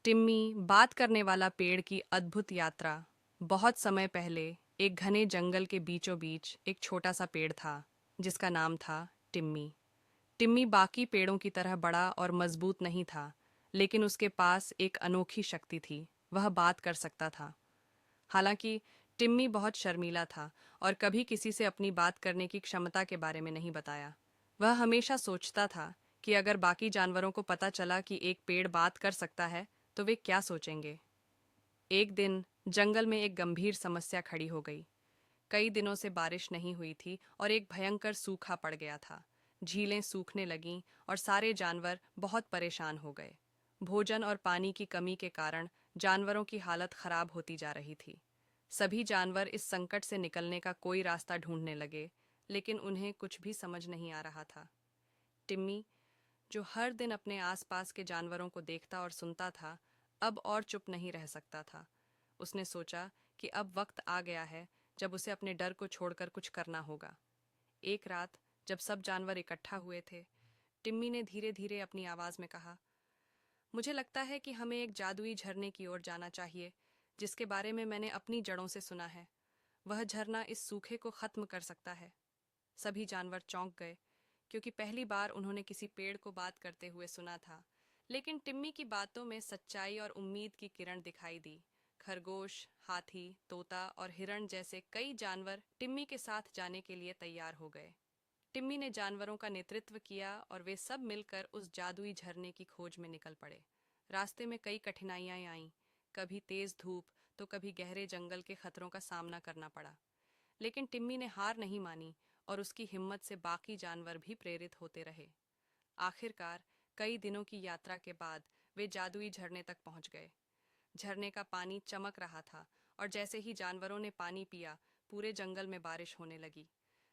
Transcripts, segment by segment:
टिम्मी बात करने वाला पेड़ की अद्भुत यात्रा। बहुत समय पहले एक घने जंगल के बीचों बीच एक छोटा सा पेड़ था जिसका नाम था टिम्मी। टिम्मी बाकी पेड़ों की तरह बड़ा और मजबूत नहीं था, लेकिन उसके पास एक अनोखी शक्ति थी। वह बात कर सकता था। हालांकि टिम्मी बहुत शर्मीला था और कभी किसी से अपनी बात करने की क्षमता के बारे में नहीं बताया। वह हमेशा सोचता था कि अगर बाकी जानवरों को पता चला कि एक पेड़ बात कर सकता है तो वे क्या सोचेंगे। एक दिन जंगल में एक गंभीर समस्या खड़ी हो गई। कई दिनों से बारिश नहीं हुई थी और एक भयंकर सूखा पड़ गया था। झीलें सूखने लगीं और सारे जानवर बहुत परेशान हो गए। भोजन और पानी की कमी के कारण जानवरों की हालत खराब होती जा रही थी। सभी जानवर इस संकट से निकलने का कोई रास्ता ढूंढने लगे, लेकिन उन्हें कुछ भी समझ नहीं आ रहा था। टिम्मी, जो हर दिन अपने आसपास के जानवरों को देखता और सुनता था, अब और चुप नहीं रह सकता था। उसने सोचा कि अब वक्त आ गया है जब उसे अपने डर को छोड़कर कुछ करना होगा। एक रात जब सब जानवर इकट्ठा हुए थे, टिम्मी ने धीरे धीरे अपनी आवाज में कहा, मुझे लगता है कि हमें एक जादुई झरने की ओर जाना चाहिए, जिसके बारे में मैंने अपनी जड़ों से सुना है। वह झरना इस सूखे को खत्म कर सकता है। सभी जानवर चौंक गए, क्योंकि पहली बार उन्होंने किसी पेड़ को बात करते हुए सुना था। लेकिन टिम्मी की बातों में सच्चाई और उम्मीद की किरण दिखाई दी। खरगोश, हाथी, तोता और हिरण जैसे कई जानवर टिम्मी के साथ जाने के लिए तैयार हो गए। टिम्मी ने जानवरों का नेतृत्व किया और वे सब मिलकर उस जादुई झरने की खोज में निकल पड़े। रास्ते में कई कठिनाइयां आईं, कभी तेज धूप तो कभी गहरे जंगल के खतरों का सामना करना पड़ा। लेकिन टिम्मी ने हार नहीं मानी और उसकी हिम्मत से बाकी जानवर भी प्रेरित होते रहे। आखिरकार कई दिनों की यात्रा के बाद वे जादुई झरने तक पहुंच गए। झरने का पानी चमक रहा था और जैसे ही जानवरों ने पानी पिया, पूरे जंगल में बारिश होने लगी।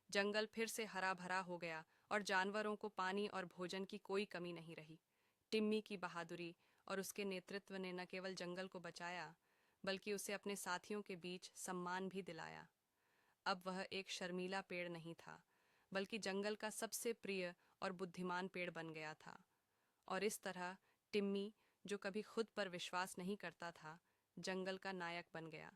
जंगल फिर से हरा भरा हो गया और जानवरों को पानी और भोजन की कोई कमी नहीं रही। टिम्मी की बहादुरी और उसके नेतृत्व ने न केवल जंगल को बचाया, बल्कि उसे अपने साथियों के बीच सम्मान भी दिलाया। अब वह एक शर्मीला पेड़ नहीं था, बल्कि जंगल का सबसे प्रिय और बुद्धिमान पेड़ बन गया था। और इस तरह टिम्मी, जो कभी खुद पर विश्वास नहीं करता था, जंगल का नायक बन गया।